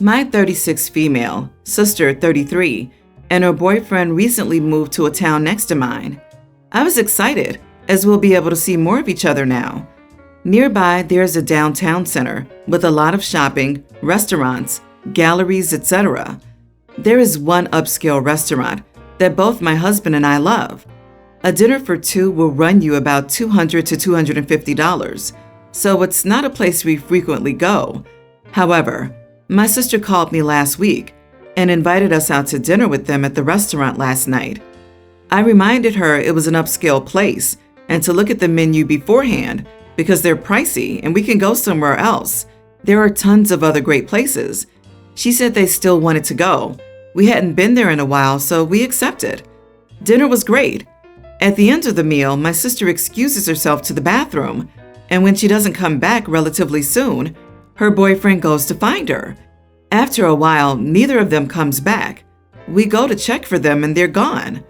My 36 female, sister 33, and her boyfriend recently moved to a town next to mine. I was excited, as we'll be able to see more of each other now. Nearby, there's a downtown center with a lot of shopping, restaurants, galleries, etc. There is one upscale restaurant that both my husband and I love. A dinner for two will run you about $200 to $250, so it's not a place we frequently go. However, my sister called me last week and invited us out to dinner with them at the restaurant last night. I reminded her it was an upscale place and to look at the menu beforehand because they're pricey and we can go somewhere else. There are tons of other great places. She said they still wanted to go. We hadn't been there in a while, so we accepted. Dinner was great. At the end of the meal, my sister excuses herself to the bathroom, and when she doesn't come back relatively soon, her boyfriend goes to find her. After a while, neither of them comes back. We go to check for them and they're gone.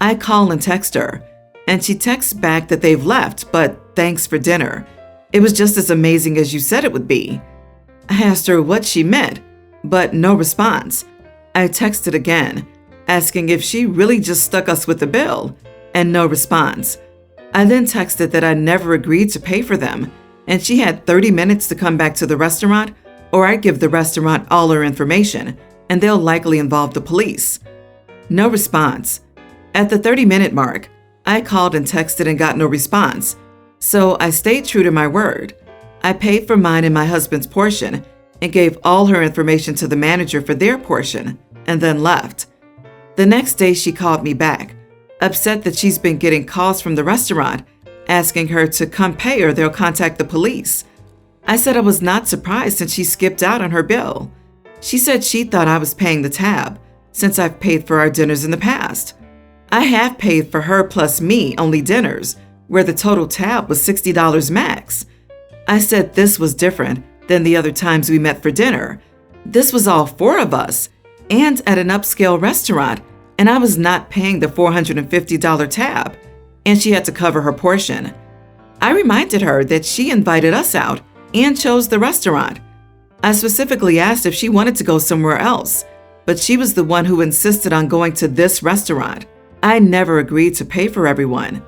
I call and text her, and she texts back that they've left, but thanks for dinner. It was just as amazing as you said it would be. I asked her what she meant, but no response. I texted again, asking if she really just stuck us with the bill, and no response. I then texted that I never agreed to pay for them, and she had 30 minutes to come back to the restaurant, or I'd give the restaurant all her information, and they'll likely involve the police. No response. At the 30-minute mark, I called and texted and got no response, so I stayed true to my word. I paid for mine and my husband's portion and gave all her information to the manager for their portion, and then left. The next day she called me back, upset that she's been getting calls from the restaurant, asking her to come pay or they'll contact the police. I said I was not surprised since she skipped out on her bill. She said she thought I was paying the tab, since I've paid for our dinners in the past. I have paid for her plus me only dinners, where the total tab was $60 max. I said this was different than the other times we met for dinner. This was all four of us, and at an upscale restaurant, and I was not paying the $450 tab, and she had to cover her portion. I reminded her that she invited us out and chose the restaurant. I specifically asked if she wanted to go somewhere else, but she was the one who insisted on going to this restaurant. I never agreed to pay for everyone.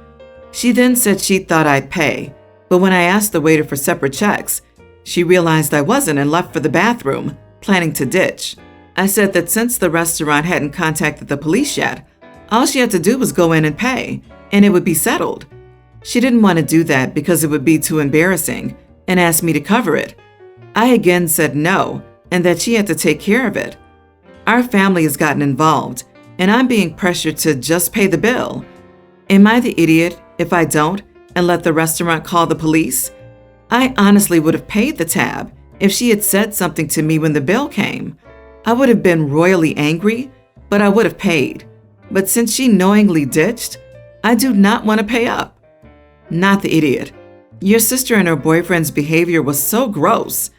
She then said she thought I'd pay, but when I asked the waiter for separate checks, she realized I wasn't and left for the bathroom, planning to ditch. I said that since the restaurant hadn't contacted the police yet, all she had to do was go in and pay, and it would be settled. She didn't want to do that because it would be too embarrassing and asked me to cover it. I again said no, and that she had to take care of it. Our family has gotten involved, and I'm being pressured to just pay the bill. Am I the idiot if I don't and let the restaurant call the police? I honestly would have paid the tab if she had said something to me when the bill came. I would have been royally angry, but I would have paid. But since she knowingly ditched, I do not want to pay up. Not the idiot. Your sister and her boyfriend's behavior was so gross.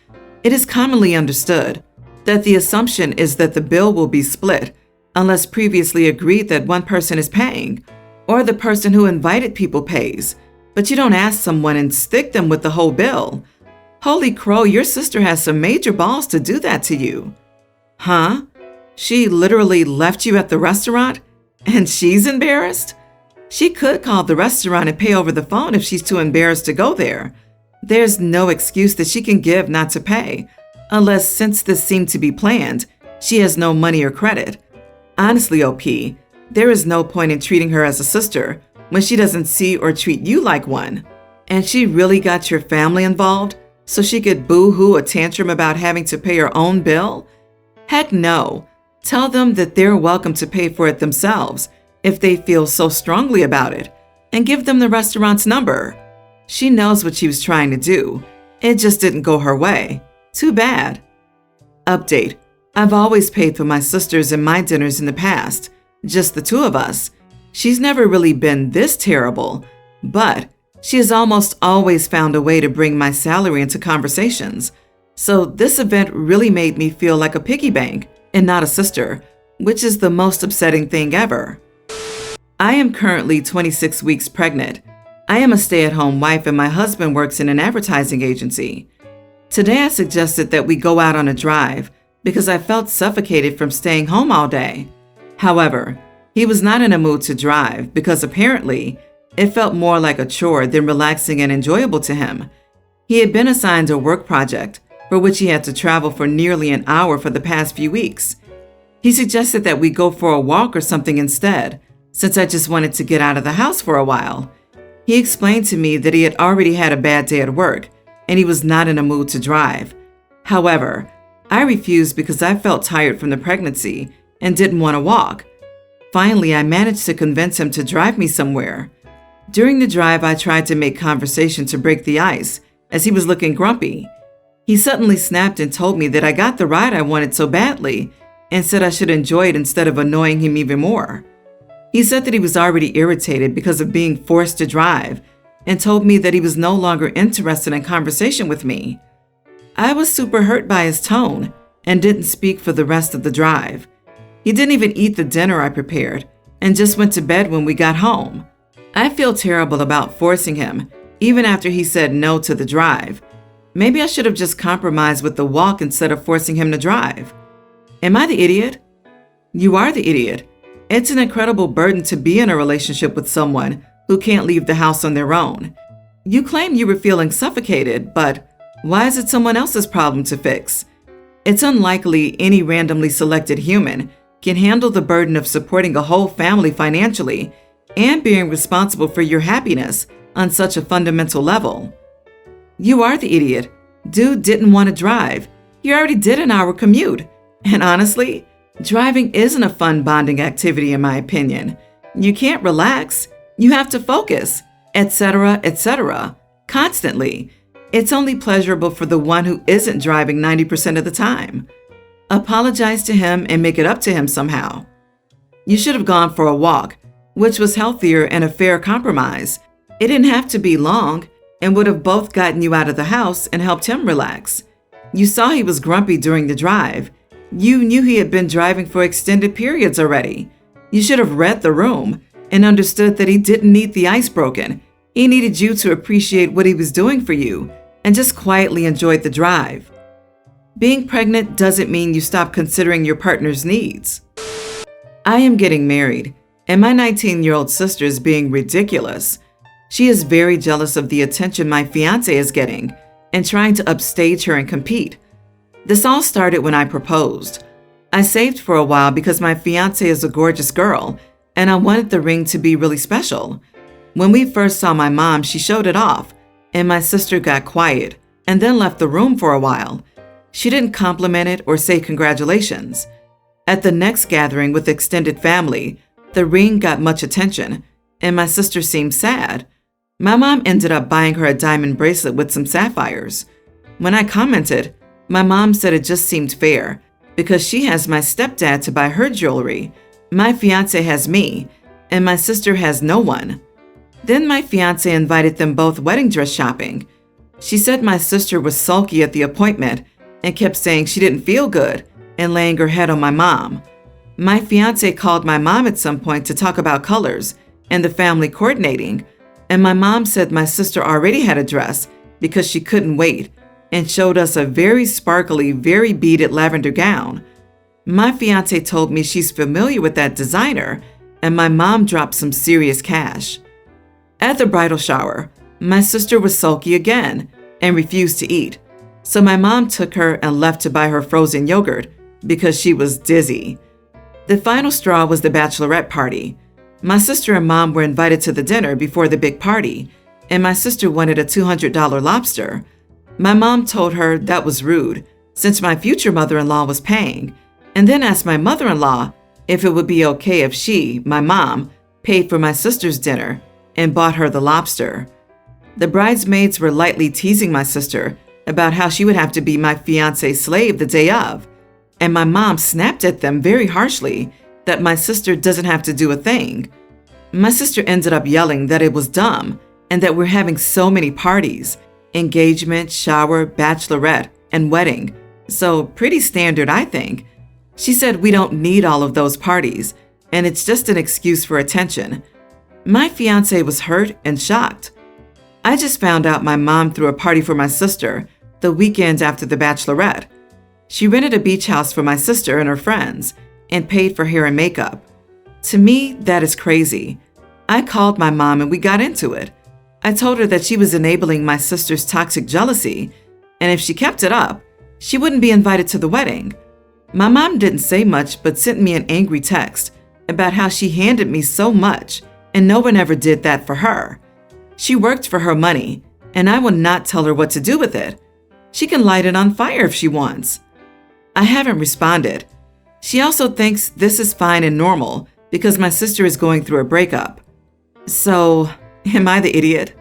It is commonly understood that the assumption is that the bill will be split unless previously agreed that one person is paying, or the person who invited people pays, but you don't ask someone and stick them with the whole bill. Holy crow, your sister has some major balls to do that to you. Huh? She literally left you at the restaurant? And she's embarrassed? She could call the restaurant and pay over the phone if she's too embarrassed to go there. There's no excuse that she can give not to pay, unless since this seemed to be planned, she has no money or credit. Honestly, OP, there is no point in treating her as a sister when she doesn't see or treat you like one. And she really got your family involved so she could boo-hoo a tantrum about having to pay her own bill? Heck no. Tell them that they're welcome to pay for it themselves if they feel so strongly about it, and give them the restaurant's number. She knows what she was trying to do. It just didn't go her way. Too bad. Update. I've always paid for my sisters and my dinners in the past, just the two of us. She's never really been this terrible, but she has almost always found a way to bring my salary into conversations. So this event really made me feel like a piggy bank and not a sister, which is the most upsetting thing ever. I am currently 26 weeks pregnant. I am a stay-at-home wife and my husband works in an advertising agency. Today I suggested that we go out on a drive because I felt suffocated from staying home all day. However, he was not in a mood to drive because apparently it felt more like a chore than relaxing and enjoyable to him. He had been assigned a work project for which he had to travel for nearly an hour for the past few weeks. He suggested that we go for a walk or something instead, since I just wanted to get out of the house for a while. He explained to me that he had already had a bad day at work and he was not in a mood to drive. However, I refused because I felt tired from the pregnancy and didn't want to walk. Finally, I managed to convince him to drive me somewhere. During the drive, I tried to make conversation to break the ice, as he was looking grumpy. He suddenly snapped and told me that I got the ride I wanted so badly and said I should enjoy it instead of annoying him even more. He said that he was already irritated because of being forced to drive and told me that he was no longer interested in conversation with me. I was super hurt by his tone and didn't speak for the rest of the drive. He didn't even eat the dinner I prepared and just went to bed when we got home. I feel terrible about forcing him, even after he said no to the drive. Maybe I should have just compromised with the walk instead of forcing him to drive. Am I the idiot? You are the idiot. It's an incredible burden to be in a relationship with someone who can't leave the house on their own. You claim you were feeling suffocated, but why is it someone else's problem to fix? It's unlikely any randomly selected human can handle the burden of supporting a whole family financially and being responsible for your happiness on such a fundamental level. You are the idiot. Dude didn't want to drive. He already did an hour commute. And honestly, driving isn't a fun bonding activity in my opinion. You can't relax. You have to focus, etc., etc., constantly. It's only pleasurable for the one who isn't driving 90% of the time. Apologize to him and make it up to him somehow. You should have gone for a walk, which was healthier and a fair compromise. It didn't have to be long and would have both gotten you out of the house and helped him relax. You saw he was grumpy during the drive. You knew he had been driving for extended periods already. You should have read the room and understood that he didn't need the ice broken. He needed you to appreciate what he was doing for you and just quietly enjoyed the drive. Being pregnant doesn't mean you stop considering your partner's needs. I am getting married, and my 19-year-old sister is being ridiculous. She is very jealous of the attention my fiancé is getting and trying to upstage her and compete. This all started when I proposed. I saved for a while because my fiancé is a gorgeous girl and I wanted the ring to be really special. When we first saw my mom, she showed it off, and my sister got quiet and then left the room for a while. She didn't compliment it or say congratulations. At the next gathering with extended family, the ring got much attention, and my sister seemed sad. My mom ended up buying her a diamond bracelet with some sapphires. When I commented, my mom said it just seemed fair because she has my stepdad to buy her jewelry. My fiancé has me, and my sister has no one. Then my fiancé invited them both wedding dress shopping. She said my sister was sulky at the appointment and kept saying she didn't feel good and laying her head on my mom. My fiancé called my mom at some point to talk about colors and the family coordinating, and my mom said my sister already had a dress because she couldn't wait and showed us a very sparkly, very beaded lavender gown. My fiancé told me she's familiar with that designer, and my mom dropped some serious cash. At the bridal shower, my sister was sulky again and refused to eat, so my mom took her and left to buy her frozen yogurt because she was dizzy. The final straw was the bachelorette party. My sister and mom were invited to the dinner before the big party, and my sister wanted a $200 lobster. My mom told her that was rude, since my future mother-in-law was paying, and then asked my mother-in-law if it would be okay if she, my mom, paid for my sister's dinner and bought her the lobster. The bridesmaids were lightly teasing my sister about how she would have to be my fiancé's slave the day of, and my mom snapped at them very harshly that my sister doesn't have to do a thing. My sister ended up yelling that it was dumb and that we're having so many parties: engagement, shower, bachelorette, and wedding. So pretty standard, I think. She said we don't need all of those parties, and it's just an excuse for attention. My fiancé was hurt and shocked. I just found out my mom threw a party for my sister the weekend after the bachelorette. She rented a beach house for my sister and her friends and paid for hair and makeup. To me, that is crazy. I called my mom and we got into it. I told her that she was enabling my sister's toxic jealousy, and if she kept it up, she wouldn't be invited to the wedding. My mom didn't say much but sent me an angry text about how she handed me so much and no one ever did that for her. She worked for her money, and I will not tell her what to do with it. She can light it on fire if she wants. I haven't responded. She also thinks this is fine and normal because my sister is going through a breakup. So, am I the idiot?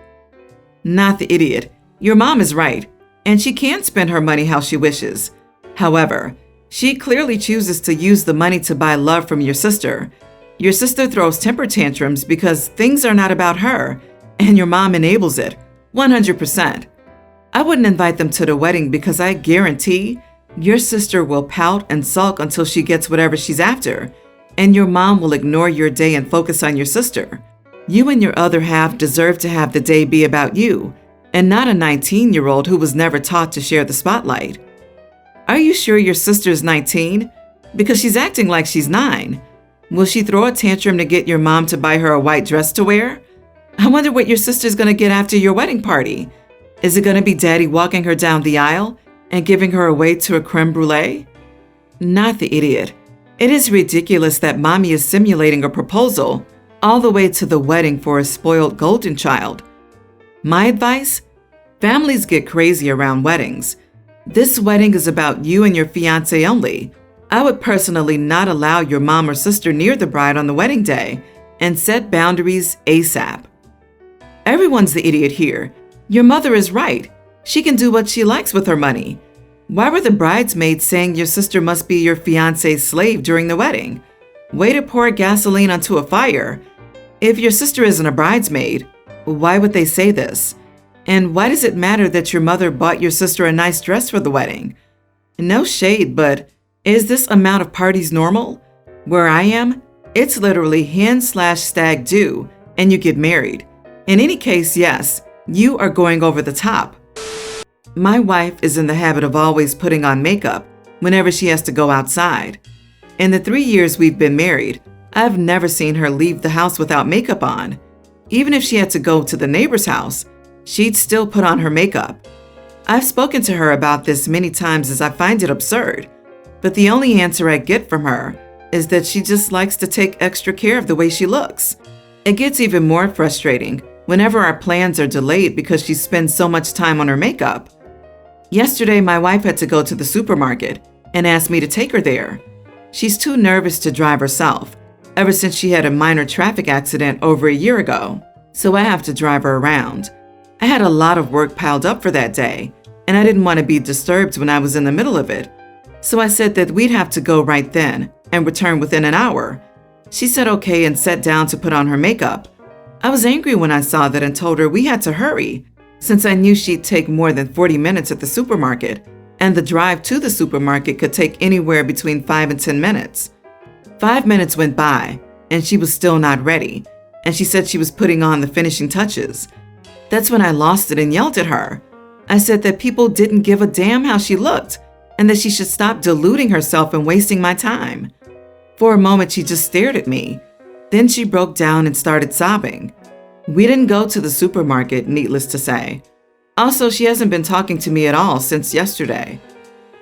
Not the idiot. Your mom is right, and she can spend her money how she wishes. However, she clearly chooses to use the money to buy love from your sister. Your sister throws temper tantrums because things are not about her, and your mom enables it, 100%. I wouldn't invite them to the wedding because I guarantee your sister will pout and sulk until she gets whatever she's after, and your mom will ignore your day and focus on your sister. You and your other half deserve to have the day be about you, and not a 19-year-old who was never taught to share the spotlight. Are you sure your sister is 19? Because she's acting like she's 9. Will she throw a tantrum to get your mom to buy her a white dress to wear? I wonder what your sister's going to get after your wedding party. Is it going to be daddy walking her down the aisle and giving her away to a creme brulee? Not the idiot. It is ridiculous that mommy is simulating a proposal all the way to the wedding for a spoiled golden child. My advice? Families get crazy around weddings. This wedding is about you and your fiancé only. I would personally not allow your mom or sister near the bride on the wedding day and set boundaries ASAP. Everyone's the idiot here. Your mother is right. She can do what she likes with her money. Why were the bridesmaids saying your sister must be your fiancé's slave during the wedding? Way to pour gasoline onto a fire. If your sister isn't a bridesmaid, why would they say this? And why does it matter that your mother bought your sister a nice dress for the wedding? No shade, but is this amount of parties normal? Where I am, it's literally hen/stag do, and you get married. In any case, yes, you are going over the top. My wife is in the habit of always putting on makeup whenever she has to go outside. In the 3 years we've been married, I've never seen her leave the house without makeup on. Even if she had to go to the neighbor's house, she'd still put on her makeup. I've spoken to her about this many times as I find it absurd, but the only answer I get from her is that she just likes to take extra care of the way she looks. It gets even more frustrating whenever our plans are delayed because she spends so much time on her makeup. Yesterday, my wife had to go to the supermarket and asked me to take her there. She's too nervous to drive herself, ever since she had a minor traffic accident over a year ago, so I have to drive her around. I had a lot of work piled up for that day, and I didn't want to be disturbed when I was in the middle of it. So I said that we'd have to go right then and return within an hour. She said okay and sat down to put on her makeup. I was angry when I saw that and told her we had to hurry, since I knew she'd take more than 40 minutes at the supermarket, and the drive to the supermarket could take anywhere between 5 and 10 minutes. 5 minutes went by, and she was still not ready, and she said she was putting on the finishing touches. That's when I lost it and yelled at her. I said that people didn't give a damn how she looked, and that she should stop deluding herself and wasting my time. For a moment, she just stared at me. Then she broke down and started sobbing. We didn't go to the supermarket, needless to say. Also, she hasn't been talking to me at all since yesterday.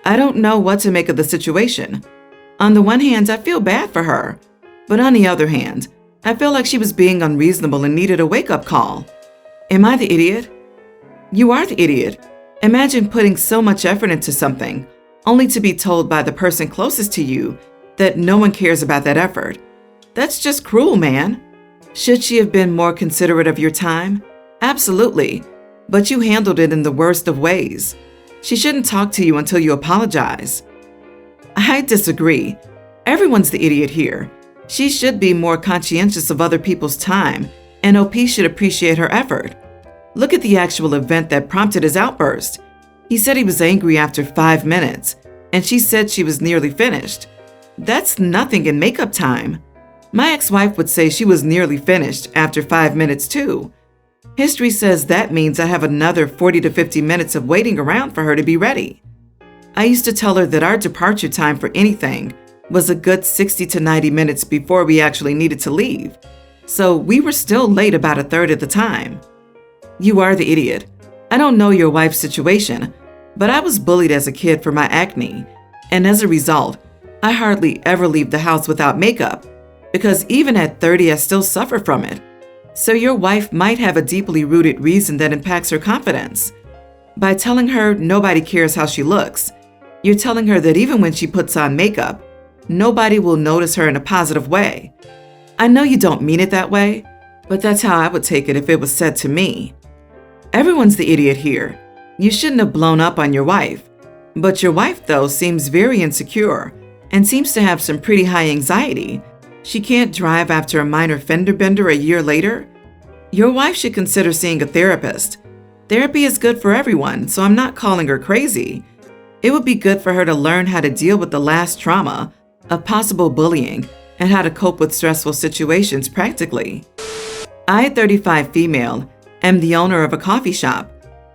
I don't know what to make of the situation. On the one hand, I feel bad for her, but on the other hand, I feel like she was being unreasonable and needed a wake-up call. Am I the idiot? You are the idiot. Imagine putting so much effort into something, only to be told by the person closest to you that no one cares about that effort. That's just cruel, man. Should she have been more considerate of your time? Absolutely, but you handled it in the worst of ways. She shouldn't talk to you until you apologize. I disagree. Everyone's the idiot here. She should be more conscientious of other people's time, and OP should appreciate her effort. Look at the actual event that prompted his outburst. He said he was angry after 5 minutes, and she said she was nearly finished. That's nothing in makeup time. My ex-wife would say she was nearly finished after 5 minutes too. History says that means I have another 40 to 50 minutes of waiting around for her to be ready. I used to tell her that our departure time for anything was a good 60 to 90 minutes before we actually needed to leave. So we were still late about a third of the time. You are the idiot. I don't know your wife's situation, but I was bullied as a kid for my acne, and as a result, I hardly ever leave the house without makeup, because even at 30, I still suffer from it. So your wife might have a deeply rooted reason that impacts her confidence. By telling her nobody cares how she looks, you're telling her that even when she puts on makeup, nobody will notice her in a positive way. I know you don't mean it that way, but that's how I would take it if it was said to me. Everyone's the idiot here. You shouldn't have blown up on your wife. But your wife, though, seems very insecure and seems to have some pretty high anxiety. She can't drive after a minor fender bender a year later. Your wife should consider seeing a therapist. Therapy is good for everyone, so I'm not calling her crazy. It would be good for her to learn how to deal with the last trauma of possible bullying and how to cope with stressful situations practically. I, 35 female, am the owner of a coffee shop.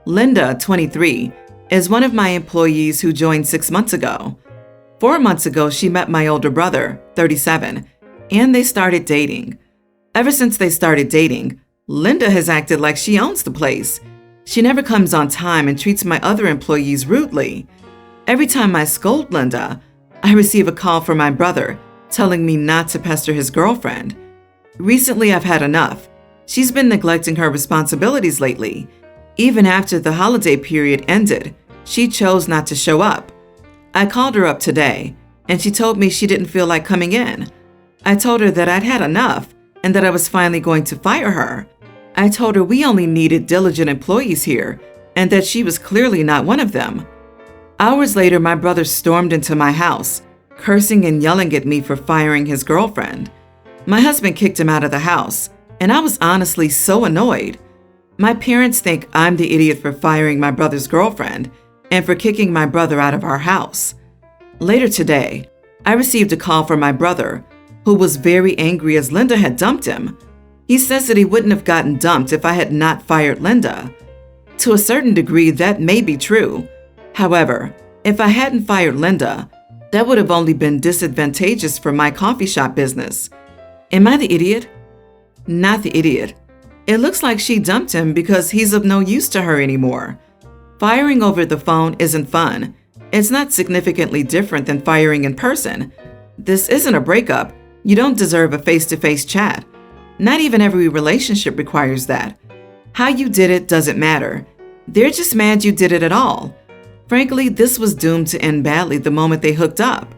Linda, 23, is one of my employees who joined 6 months ago. 4 months ago, she met my older brother, 37, and they started dating. Ever since they started dating, Linda has acted like she owns the place. She never comes on time and treats my other employees rudely. Every time I scold Linda, I receive a call from my brother telling me not to pester his girlfriend. Recently, I've had enough. She's been neglecting her responsibilities lately. Even after the holiday period ended, she chose not to show up. I called her up today, and she told me she didn't feel like coming in. I told her that I'd had enough and that I was finally going to fire her. I told her we only needed diligent employees here and that she was clearly not one of them. Hours later, my brother stormed into my house, cursing and yelling at me for firing his girlfriend. My husband kicked him out of the house, and I was honestly so annoyed. My parents think I'm the idiot for firing my brother's girlfriend and for kicking my brother out of our house. Later today, I received a call from my brother, who was very angry as Linda had dumped him. He says that he wouldn't have gotten dumped if I had not fired Linda. To a certain degree, that may be true. However, if I hadn't fired Linda, that would have only been disadvantageous for my coffee shop business. Am I the idiot? Not the idiot. It looks like she dumped him because he's of no use to her anymore. Firing over the phone isn't fun. It's not significantly different than firing in person. This isn't a breakup. You don't deserve a face-to-face chat. Not even every relationship requires that. How you did it doesn't matter. They're just mad you did it at all. Frankly, this was doomed to end badly the moment they hooked up.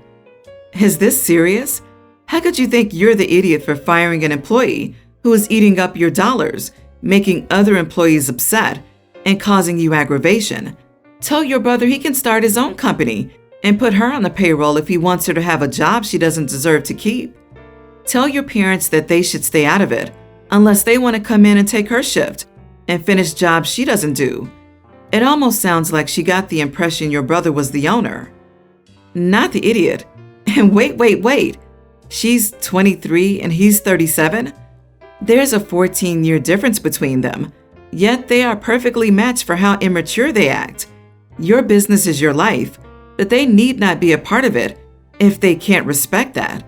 Is this serious? How could you think you're the idiot for firing an employee who is eating up your dollars, making other employees upset, and causing you aggravation? Tell your brother he can start his own company and put her on the payroll if he wants her to have a job she doesn't deserve to keep. Tell your parents that they should stay out of it unless they want to come in and take her shift and finish jobs she doesn't do. It almost sounds like she got the impression your brother was the owner. Not the idiot. And wait. She's 23 and he's 37? There's a 14-year difference between them, yet they are perfectly matched for how immature they act. Your business is your life, but they need not be a part of it if they can't respect that.